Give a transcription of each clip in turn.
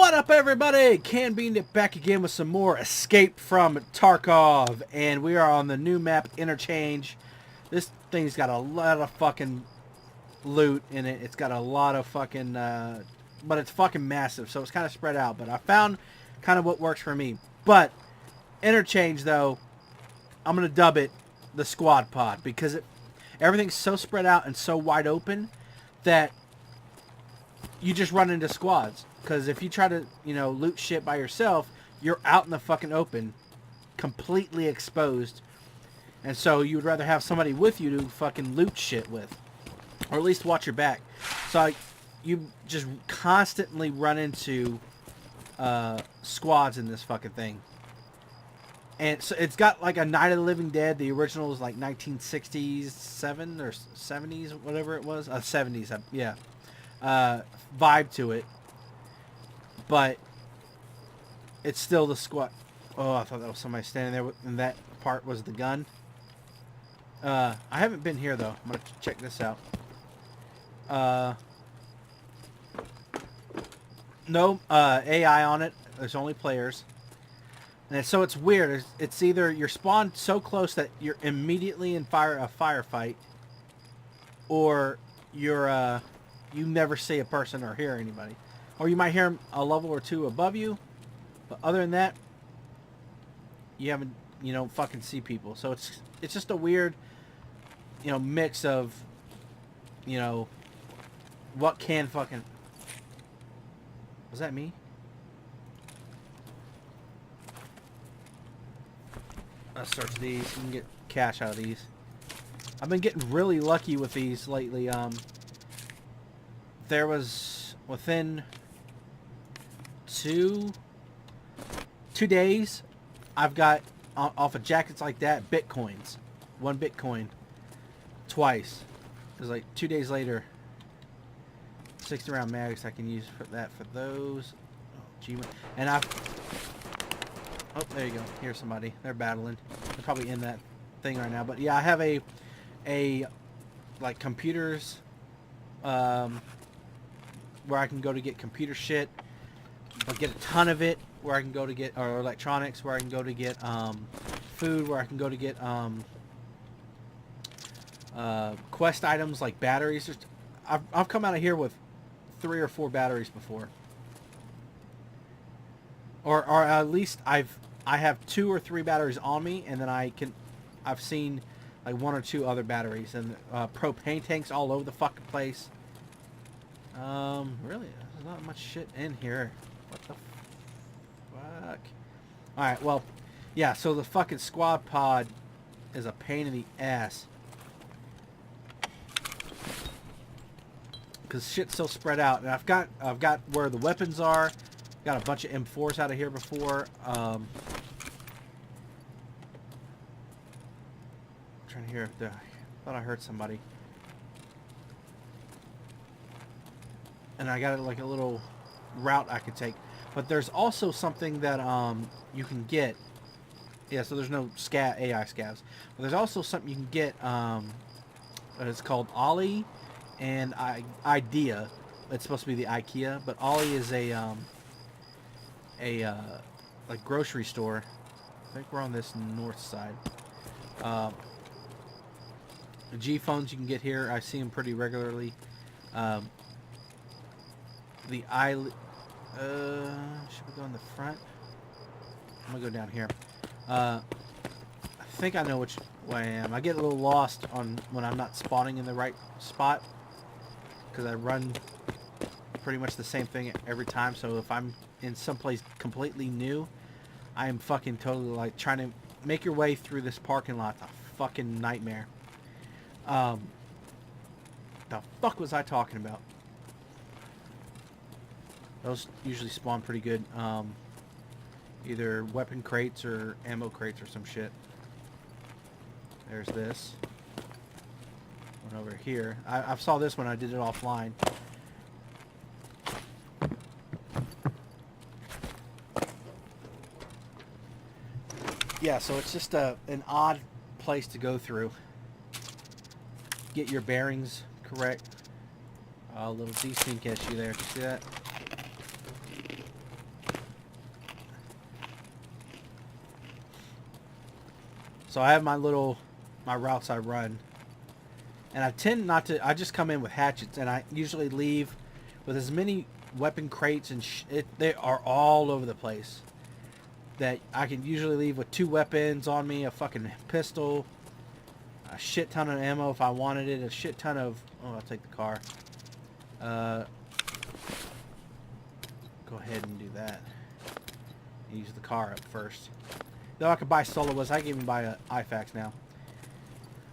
What up, everybody? Can Bean it back again with some more Escape from Tarkov, and we are on the new map, Interchange. This thing's got a lot of fucking loot in it. It's got a lot of fucking, but it's fucking massive, so it's kind of spread out. But I found kind of what works for me. But Interchange, though, I'm gonna dub it the squad pod because everything's so spread out and so wide open that you just run into squads. Because if you try to, loot shit by yourself, you're out in the fucking open, completely exposed. And so you would rather have somebody with you to fucking loot shit with. Or at least watch your back. So you just constantly run into squads in this fucking thing. And so it's got like a Night of the Living Dead. The original was like 1967 or 70s, whatever it was. 70s, yeah. Vibe to it. But it's still the squad. Oh, I thought that was somebody standing there, and that part was the gun. I haven't been here, though. I'm going to check this out. No AI on it. There's only players. And so it's weird. It's either you're spawned so close that you're immediately in a firefight, or you're you never see a person or hear anybody. Or you might hear them a level or two above you. But other than that, you don't fucking see people. So it's just a weird, mix of, what can fucking... Was that me? Let's search these. You can get cash out of these. I've been getting really lucky with these lately. There was within two days, I've got off of jackets like that bitcoins, 1 Bitcoin, twice. It was like 2 days later. 60 round mags I can use for those. Oh, gee, and oh, there you go. Here's somebody. They're battling. They're probably in that thing right now. But yeah, I have a like computers, where I can go to get computer shit. I'll get a ton of it where I can go to get, or electronics where I can go to get food, where I can go to get quest items like batteries. I've come out of here with 3 or 4 batteries before, or at least I have 2 or 3 batteries on me, and then I've seen like 1 or 2 other batteries, and propane tanks all over the fucking place. Really, there's not much shit in here. What the fuck? Alright, well, yeah, so the fucking squad pod is a pain in the ass. Because shit's so spread out. And I've got where the weapons are. Got a bunch of M4s out of here before. I'm trying to hear if I thought I heard somebody. And I got like a little route I could take. But there's also something that you can get. Yeah, so there's no AI scavs. But there's also something you can get. It's called Ollie and Idea. It's supposed to be the IKEA, but Ollie is a like grocery store. I think we're on this north side. The G phones you can get here. I see them pretty regularly. The should we go in the front? I'm gonna go down here. I think I know which way I am. I get a little lost when I'm not spawning in the right spot, because I run pretty much the same thing every time. So if I'm in someplace completely new, I am fucking totally like trying to make your way through this parking lot. A fucking nightmare. The fuck was I talking about? Those usually spawn pretty good. Either weapon crates or ammo crates or some shit. There's this. One over here. I saw this when I did it offline. Yeah, so it's just an odd place to go through. Get your bearings correct. A little desync issue there. See that? So I have my routes I run. And I tend not to, I just come in with hatchets, and I usually leave with as many weapon crates and they are all over the place. That I can usually leave with 2 weapons on me, a fucking pistol, a shit ton of ammo if I wanted it, a shit ton of, oh, I'll take the car. Go ahead and do that. Use the car up first. Though I could buy soloists, I can even buy a IFAX now.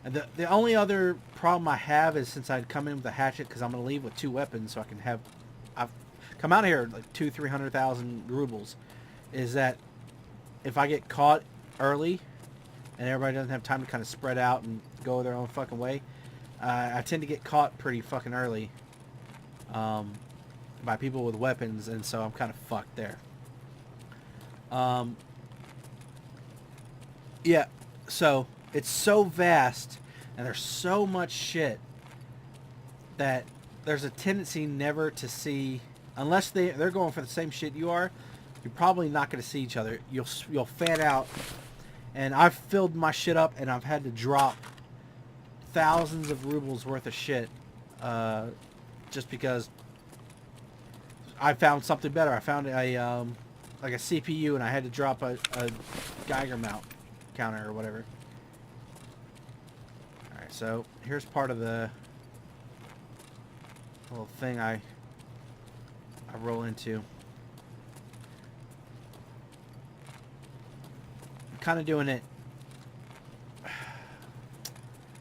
And the only other problem I have is since I'd come in with a hatchet, because I'm going to leave with 2 weapons so I can have... I've come out here like 200,000-300,000 rubles. Is that if I get caught early and everybody doesn't have time to kind of spread out and go their own fucking way, I tend to get caught pretty fucking early by people with weapons, and so I'm kind of fucked there. Yeah, so... It's so vast, and there's so much shit that there's a tendency never to see, unless they're going for the same shit you are. You're probably not going to see each other. You'll fan out, and I've filled my shit up, and I've had to drop thousands of rubles worth of shit, just because I found something better. I found a like a CPU, and I had to drop a Geiger mount counter or whatever. So here's part of the little thing I roll into. I'm kind of doing it.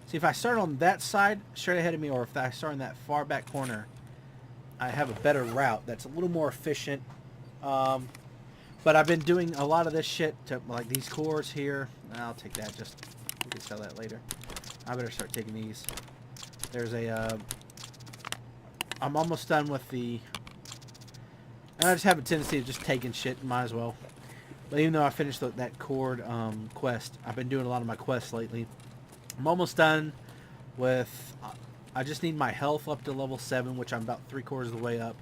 See, if I start on that side straight ahead of me, or if I start in that far back corner, I have a better route that's a little more efficient. But I've been doing a lot of this shit to, like, these cores here. I'll take that, just we can sell that later. I better start taking these. There's a, I'm almost done with the, and I just have a tendency of just taking shit, might as well. But even though I finished that cord quest, I've been doing a lot of my quests lately. I'm almost done with, I just need my health up to level 7, which I'm about 3/4 of the way up,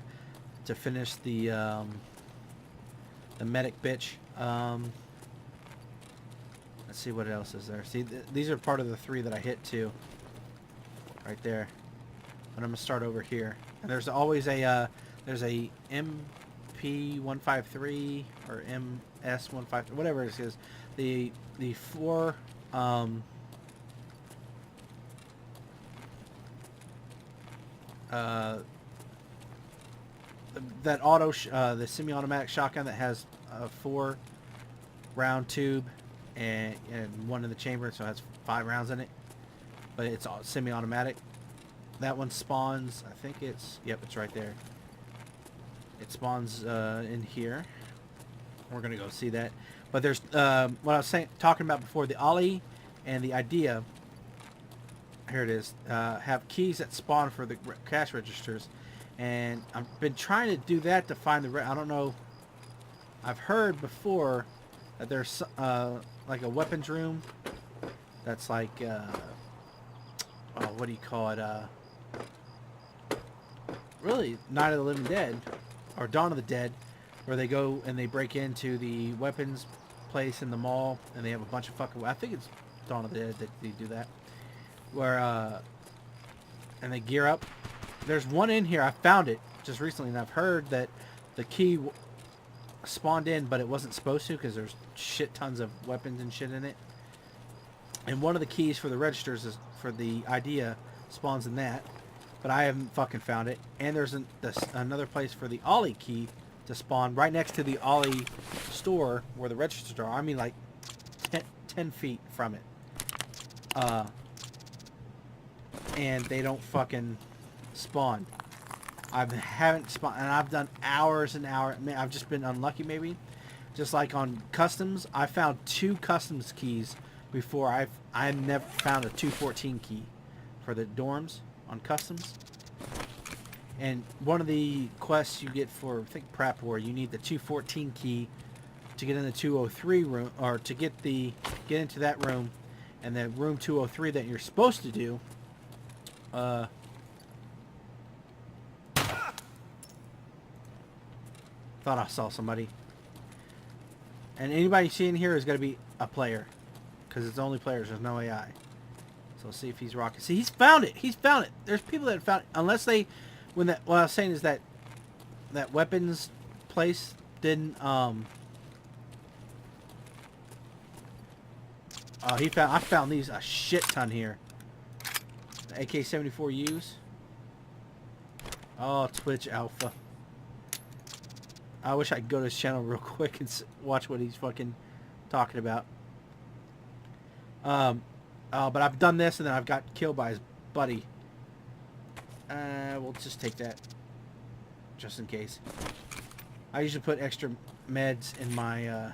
to finish the medic bitch. Let's see what else is there. See, these are part of the 3 that I hit too. Right there. But I'm gonna start over here. And there's always a there's a MP153 or MS153, whatever it is. The 4 that auto the semi-automatic shotgun that has a 4-round tube. And one in the chamber, so it has 5 rounds in it, but it's semi-automatic. That one spawns, I think it's, yep, it's right there. It spawns in here. We're gonna go see that. But there's what I was talking about before, the Ollie and the Idea. Here it is. Have keys that spawn for the cash registers, and I've been trying to do that to find the. I don't know. I've heard before that there's like a weapons room that's like oh, what do you call it, really Night of the Living Dead or Dawn of the Dead, where they go and they break into the weapons place in the mall and they have a bunch of fucking, I think it's Dawn of the Dead that they do that, where and they gear up. There's one in here, I found it just recently, and I've heard that the key spawned in, but it wasn't supposed to, because there's shit tons of weapons and shit in it. And one of the keys for the registers is for the Idea spawns in that, but I haven't fucking found it. And there's another place for the Ollie key to spawn right next to the Ollie store where the registers are. I mean, like 10 feet from it. And they don't fucking spawn. I haven't spawned, and I've done hours and hours. I mean, I've just been unlucky, maybe. Just like on customs, I found 2 customs keys before. I never found a 214 key for the dorms on customs. And one of the quests you get for, I think, Prep War, you need the 214 key to get in the 203 room, or to get into that room, and the room 203 that you're supposed to do. Thought I saw somebody. And anybody you see in here is going to be a player. because it's only players. There's no AI. So let's see if he's rocking. See, he's found it. He's found it. There's people that found it. Unless they, what I was saying is that weapons place didn't. I found these a shit ton here. The AK-74Us. Oh, Twitch Alpha. I wish I could go to his channel real quick and watch what he's fucking talking about. But I've done this and then I've got killed by his buddy. We'll just take that. Just in case. I usually put extra meds in my,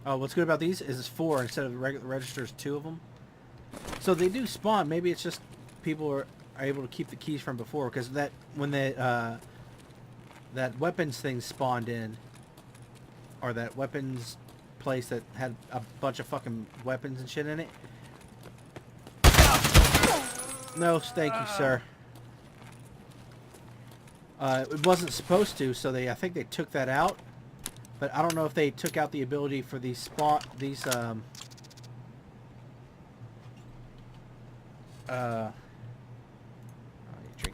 oh, what's good about these is it's 4 instead of the regular registers, 2 of them. So they do spawn. Maybe it's just people are able to keep the keys from before, because that when that weapons thing spawned in, or that weapons place that had a bunch of fucking weapons and shit in it. No, thank you, sir. It wasn't supposed to, so I think they took that out. But I don't know if they took out the ability for these drink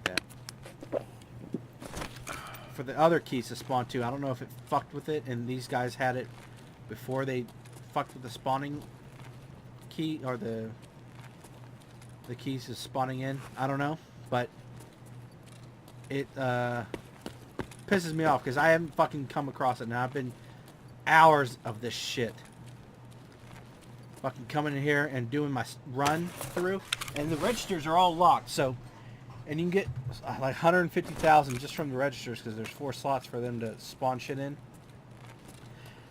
that. For the other keys to spawn too. I don't know if it fucked with it and these guys had it before they fucked with the spawning key, or the keys is spawning in. I don't know, but it pisses me off because I haven't fucking come across it now. I've been hours of this shit. Fucking coming in here and doing my run through, and the registers are all locked. So, and you can get like 150,000 just from the registers because there's 4 slots for them to spawn shit in.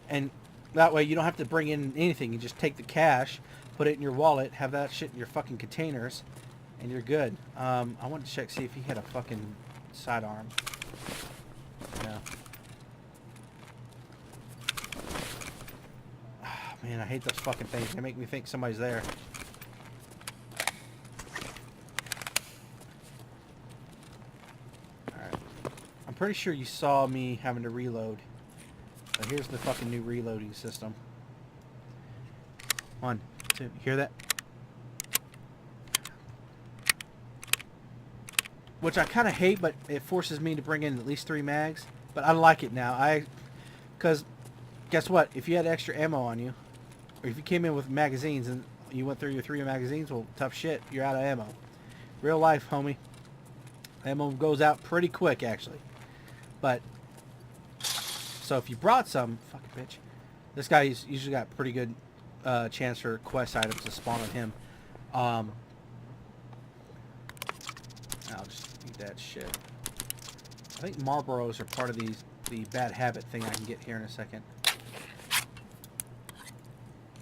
And that way you don't have to bring in anything. You just take the cash, put it in your wallet, have that shit in your fucking containers, and you're good. I wanted to check, see if he had a fucking sidearm. No. Oh, man, I hate those fucking things. They make me think somebody's there. Alright. I'm pretty sure you saw me having to reload. So here's the fucking new reloading system. 1, 2, you hear that? Which I kind of hate, but it forces me to bring in at least 3 mags. But I like it now. Because guess what? If you had extra ammo on you, or if you came in with magazines and you went through your 3 magazines, well, tough shit. You're out of ammo. Real life, homie. Ammo goes out pretty quick, actually. But so if you brought some, fucking bitch. This guy's usually got pretty good chance for quest items to spawn on him. I'll just eat that shit. I think Marlboros are part of the bad habit thing I can get here in a second.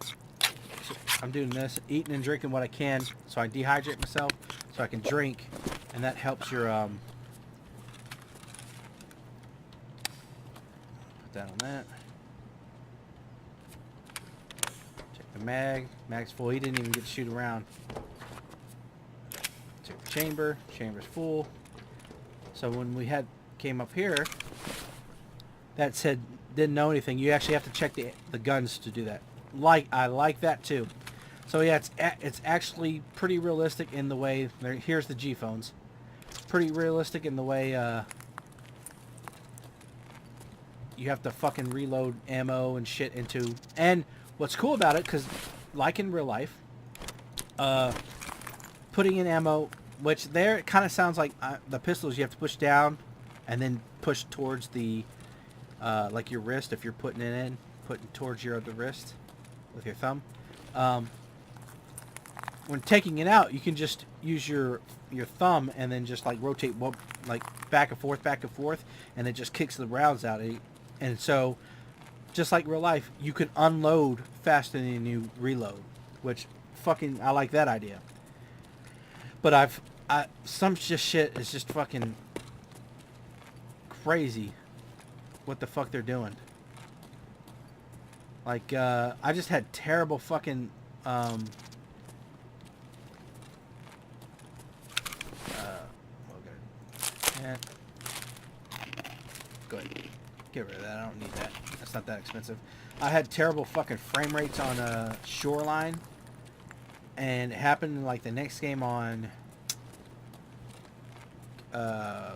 So I'm doing this, eating and drinking what I can, so I dehydrate myself, so I can drink, and that helps your put that on that. Check the mag. Mag's full. He didn't even get to shoot around. Check the chamber. Chamber's full. So when we came up here, that said didn't know anything. You actually have to check the guns to do that. I like that too. So yeah, it's actually pretty realistic in the way. Here's the G phones. Pretty realistic in the way you have to fucking reload ammo and shit into. And what's cool about it, because like in real life, putting in ammo, which there it kind of sounds like the pistols you have to push down and then push towards the like your wrist. If you're putting it in, putting towards the wrist with your thumb. When taking it out, you can just use your thumb and then just like rotate like back and forth, and it just kicks the rounds out. And so, just like real life, you can unload faster than you reload, which fucking I like that idea. But some just shit is just fucking crazy. What the fuck they're doing? Like I just had terrible fucking Get rid of that. I don't need that. That's not that expensive. I had terrible fucking frame rates on Shoreline. And it happened like the next game on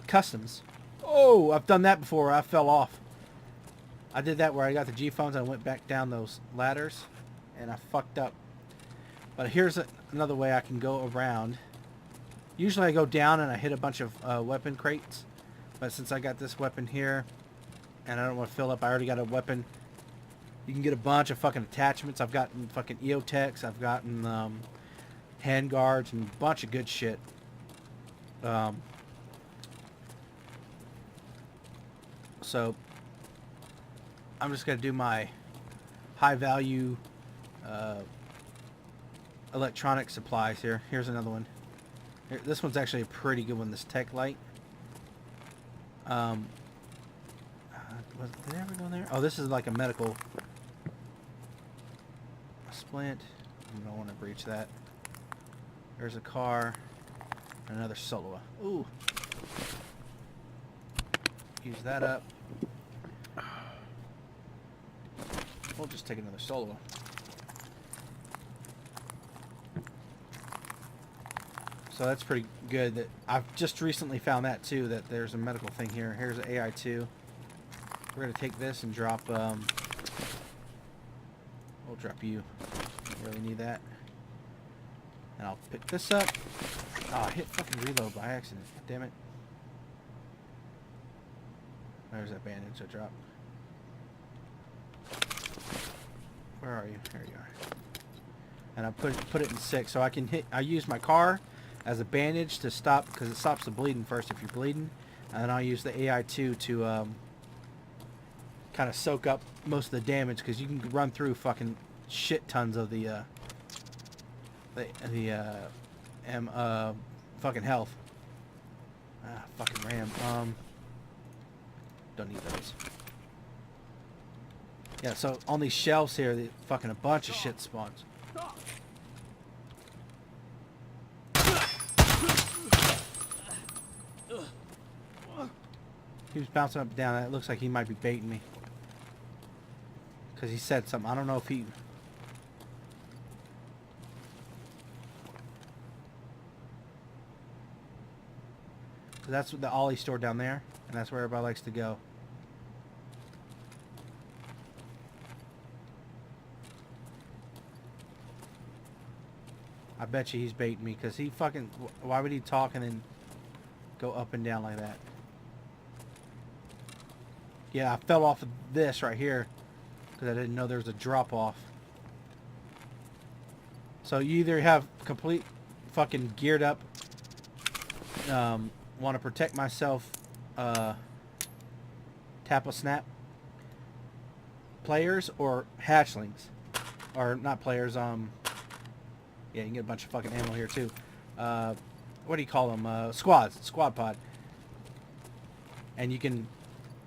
Customs. Oh, I've done that before. I fell off. I did that where I got the G-phones and I went back down those ladders. And I fucked up. But here's another way I can go around. Usually I go down and I hit a bunch of weapon crates. But since I got this weapon here, and I don't want to fill up, I already got a weapon. You can get a bunch of fucking attachments. I've gotten fucking EOTechs. I've gotten hand guards and a bunch of good shit. So I'm just going to do my high value electronic supplies here. Here's another one. Here, this one's actually a pretty good one, this Tech Light. Did it ever go in there? Oh, this is like a medical splint. I don't want to breach that. There's a car. Another solo. Ooh. Use that up. We'll just take another solo. So that's pretty good. That I've just recently found that too, that there's a medical thing here. Here's an AI2. We're going to take this and drop, we'll drop you. Don't really need that. And I'll pick this up. Oh, I hit fucking reload by accident. Damn it. There's that bandage I dropped. Where are you? There you are. And I put it in 6 so I can hit. I use my car as a bandage to stop, because it stops the bleeding first if you're bleeding. And then I'll use the AI2 to kind of soak up most of the damage, because you can run through fucking shit tons of the fucking health. Ah, fucking RAM. Don't need those. Yeah, so on these shelves here, the fucking a bunch of shit spawns. He was bouncing up and down. It looks like he might be baiting me. Because he said something. I don't know if he... That's the Ollie store down there. And that's where everybody likes to go. I bet you he's baiting me. Because he fucking... Why would he talk and then go up and down like that? Yeah, I fell off of this right here because I didn't know there was a drop off. So you either have complete fucking geared up, want to protect myself, tap a snap players, or hatchlings, or not players. Yeah, you can get a bunch of fucking ammo here too. What do you call them? Squads, squad pod, and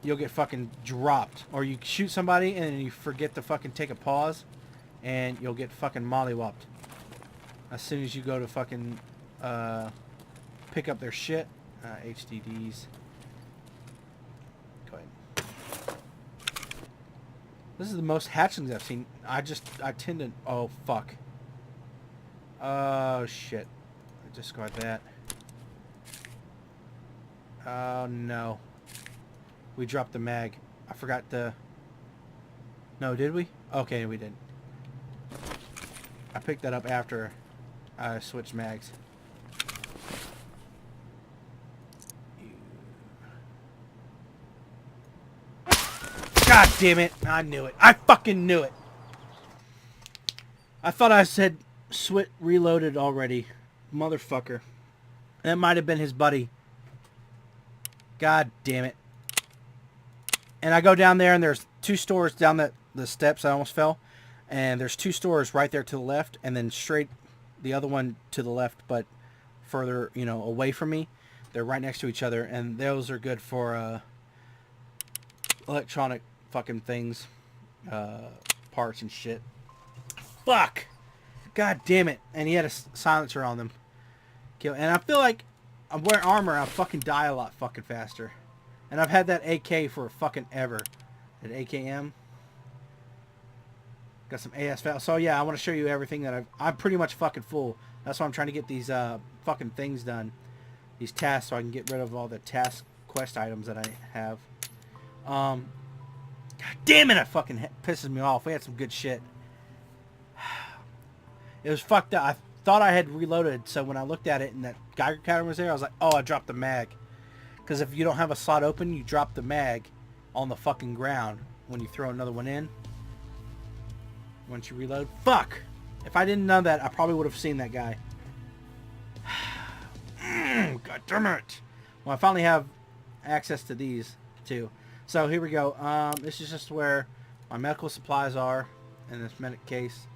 you'll get fucking dropped. Or you shoot somebody and then you forget to fucking take a pause and you'll get fucking mollywopped. As soon as you go to fucking pick up their shit. HDDs. Go ahead. This is the most hatchlings I've seen. I tend to... Oh, fuck. Oh, shit. I discard that. Oh, no. We dropped the mag. I forgot to... No, did we? Okay, we didn't. I picked that up after I switched mags. God damn it. I knew it. I fucking knew it. I thought I said reloaded already. Motherfucker. That might have been his buddy. God damn it. And I go down there and there's 2 stores down the steps. I almost fell. And there's 2 stores right there to the left, and then straight the other one to the left, but further, you know, away from me. They're right next to each other, and those are good for electronic fucking things, parts and shit. Fuck! God damn it! And he had a silencer on them. And I feel like I'm wearing armor, I fucking die a lot fucking faster. And I've had that AK for fucking ever. An AKM. Got some AS valve. So yeah, I want to show you everything that I'm pretty much fucking full. That's why I'm trying to get these fucking things done. These tasks, so I can get rid of all the task quest items that I have. God damn it, it fucking pisses me off. We had some good shit. It was fucked up. I thought I had reloaded, so when I looked at it and that Geiger counter was there, I was like, oh, I dropped the mag. Because if you don't have a slot open, you drop the mag on the fucking ground when you throw another one in. Once you reload. Fuck! If I didn't know that, I probably would have seen that guy. God damn it! Well, I finally have access to these, too. So, here we go. This is just where my medical supplies are in this medic case.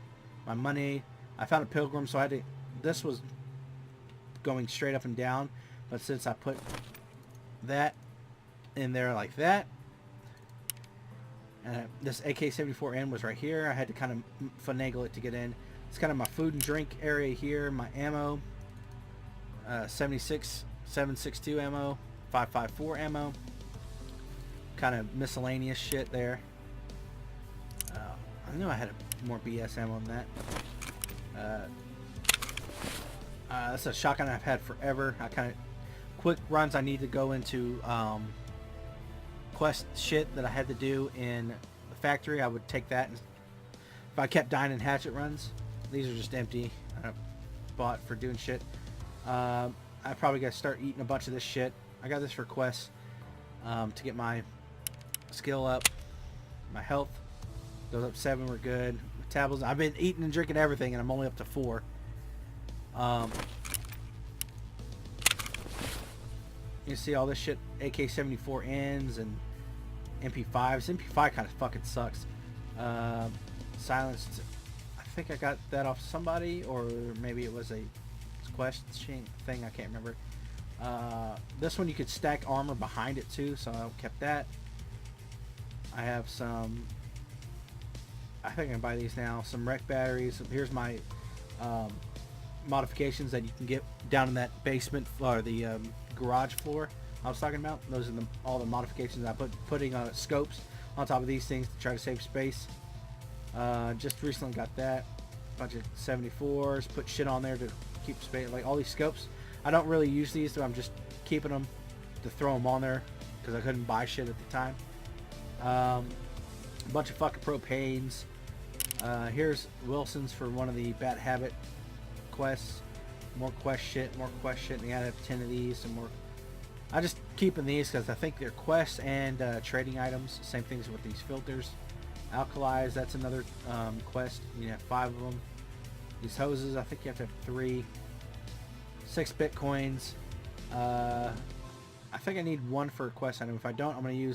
My money. I found a pilgrim, so I had to... This was going straight up and down. But since I put that in there like that, this AK-74N was right here. I had to kind of finagle it to get in. It's kind of my food and drink area here. My ammo, 76, 7.62 ammo, 5.54 ammo. Kind of miscellaneous shit there. I knew I had more BS ammo than that. That's a shotgun I've had forever. I kind of quick runs. I need to go into quest shit that I had to do in the factory. I would take that, and if I kept dying in hatchet runs, these are just empty. I bought for doing shit. I probably got to start eating a bunch of this shit. I got this for quests to get my skill up. My health goes up 7. We're good. Metabolism. I've been eating and drinking everything, and I'm only up to 4. You see all this shit, AK-74Ns and MP5s. MP5 kind of fucking sucks. Silenced. I think I got that off somebody, or maybe it was a quest thing. I can't remember. This one you could stack armor behind it too, so I kept that. I have some... I think I can buy these now. Some wreck batteries. Here's my modifications that you can get down in that basement, or the garage floor I was talking about. Those are all the modifications I putting scopes on top of these things to try to save space. Just recently got that. Bunch of 74s. Put shit on there to keep space. Like all these scopes. I don't really use these, so I'm just keeping them to throw them on there because I couldn't buy shit at the time. A bunch of fucking propanes. Here's Wilson's for one of the Bad Habit quests. More quest shit. And I have 10 of these. Some more. I'm just keeping these because I think they're quests and trading items. Same things with these filters. Alkalis, that's another quest. You have 5 of them. These hoses, I think you have to have 3. 6 bitcoins. I think I need 1 for a quest item. If I don't, I'm gonna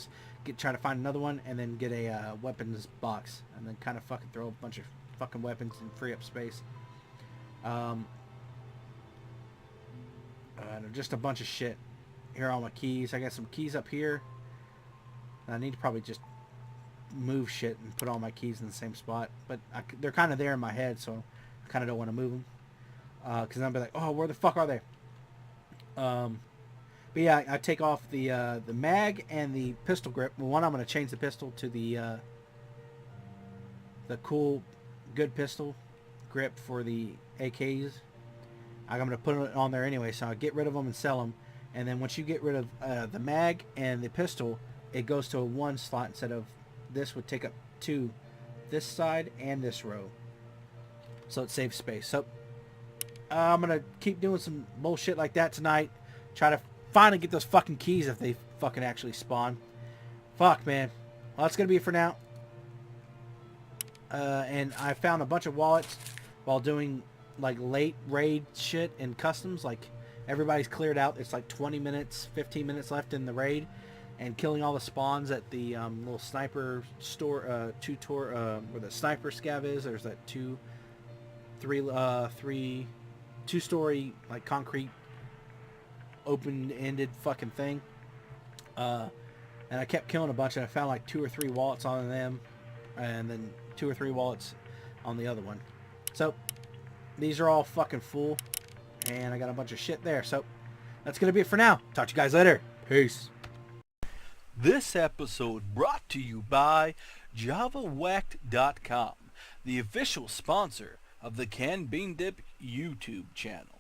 try to find another one and then get a weapons box and then kind of fucking throw a bunch of fucking weapons and free up space. Just a bunch of shit. Here are all my keys. I got some keys up here. I need to probably just move shit and put all my keys in the same spot, but they're kind of there in my head, so I kind of don't want to move them because I'll be like, oh, where the fuck are they? But yeah, I take off the mag and the pistol grip. Well, one, I'm going to change the pistol to the cool, good pistol grip for the AKs. I'm going to put it on there anyway, so I'll get rid of them and sell them. And then once you get rid of the mag and the pistol, it goes to a 1 slot instead of this would take up 2, this side and this row. So it saves space. So I'm going to keep doing some bullshit like that tonight. Try to finally get those fucking keys if they fucking actually spawn. Fuck, man. Well, that's going to be it for now. And I found a bunch of wallets while doing like late raid shit and customs. Like everybody's cleared out. It's like 20 minutes, 15 minutes left in the raid. And killing all the spawns at the little sniper store, where the sniper scav is. There's that 2-story like concrete open-ended fucking thing. And I kept killing a bunch, and I found like 2 or 3 wallets on them, and then 2 or 3 wallets on the other one. So these are all fucking full, and I got a bunch of shit there. So that's gonna be it for now. Talk to you guys later. Peace. This episode brought to you by JavaWhacked.com, the official sponsor of the Can Bean Dip YouTube channel.